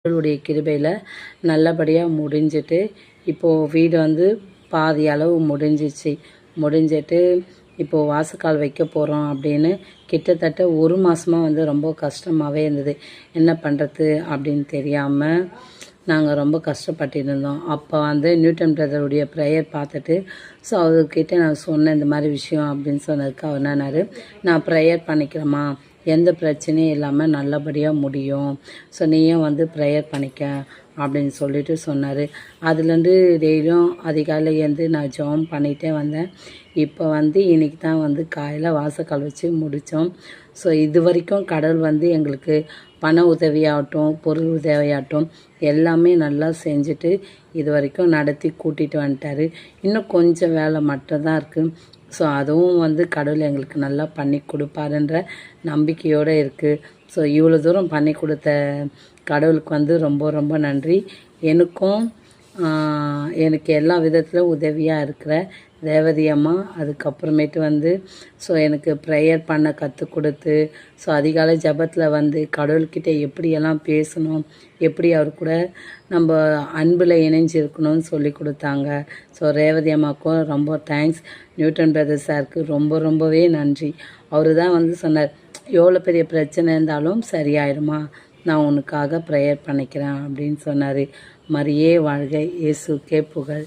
கடவுளுடைய கிருபையில் நல்லபடியாக முடிஞ்சிட்டு இப்போது வீடு வந்து பாதி அளவு முடிஞ்சிட்டு இப்போது வாசக்கால் வைக்க போகிறோம் அப்படின்னு கிட்டத்தட்ட ஒரு மாதமாக வந்து ரொம்ப கஷ்டமாகவே இருந்தது. என்ன பண்ணுறது அப்படின்னு தெரியாமல் நாங்கள் ரொம்ப கஷ்டப்பட்டு இருந்தோம். அப்போ வந்து நியூட்டன் பிரதருடைய ப்ரேயர் பார்த்துட்டு அவர்கிட்ட நான் சொன்னேன் இந்த மாதிரி விஷயம் அப்படின்னு சொன்னதுக்கு அவர் என்னாரு, நான் ப்ரேயர் பண்ணிக்கிறேம்மா, எந்த பிரச்சனையும் இல்லாமல் நல்லபடியாக முடியும், நீயும் வந்து ப்ரேயர் பண்ணிக்க அப்படின்னு சொல்லிட்டு சொன்னார். அதுலேருந்து டெய்லியும் அதிகாலையில் எழுந்து நான் ஜெபம் பண்ணிகிட்டே வந்தேன். இப்போ வந்து இன்றைக்கி தான் வந்து காலையில் வாசக்கால் வச்சு முடித்தோம். இது வரைக்கும் கடவுள் வந்து எங்களுக்கு பண உதவியாகட்டும், பொருள் உதவியாகட்டும் எல்லாமே நல்லா செஞ்சுட்டு இது வரைக்கும் நடத்தி கூட்டிகிட்டு வந்துட்டார். இன்னும் கொஞ்சம் வேலை மட்டும்தான் இருக்குது. அதுவும் வந்து கடவுள் எங்களுக்கு நல்லா பண்ணி கொடுப்பாருன்ற நம்பிக்கையோடு இருக்குது. இவ்வளோ தூரம் பண்ணி கொடுத்த கடவுளுக்கு வந்து ரொம்ப ரொம்ப நன்றி. எனக்கு எல்லா விதத்திலும் உதவியாக இருக்கிற ரேவதி அம்மா, அதுக்கப்புறமேட்டு வந்து எனக்கு ப்ரேயர் பண்ண கற்றுக் கொடுத்து அதிகாலை ஜபத்தில் வந்து கடவுள்கிட்ட எப்படியெல்லாம் பேசணும், எப்படி அவர் கூட நம்ம அன்பில் இணைஞ்சிருக்கணும்னு சொல்லி கொடுத்தாங்க. ரேவதி அம்மாவுக்கும் ரொம்ப தேங்க்ஸ். நியூட்டன் பிரதர் சாருக்கு ரொம்பவே நன்றி. அவர் தான் வந்து சொன்னார், எவ்வளோ பெரிய பிரச்சனை இருந்தாலும் சரியாயிடுமா, நான் உனக்காக ப்ரேயர் பண்ணிக்கிறேன் அப்படின்னு சொன்னார். மரியே வாழ்க, இயேசுக்கே புகழ்.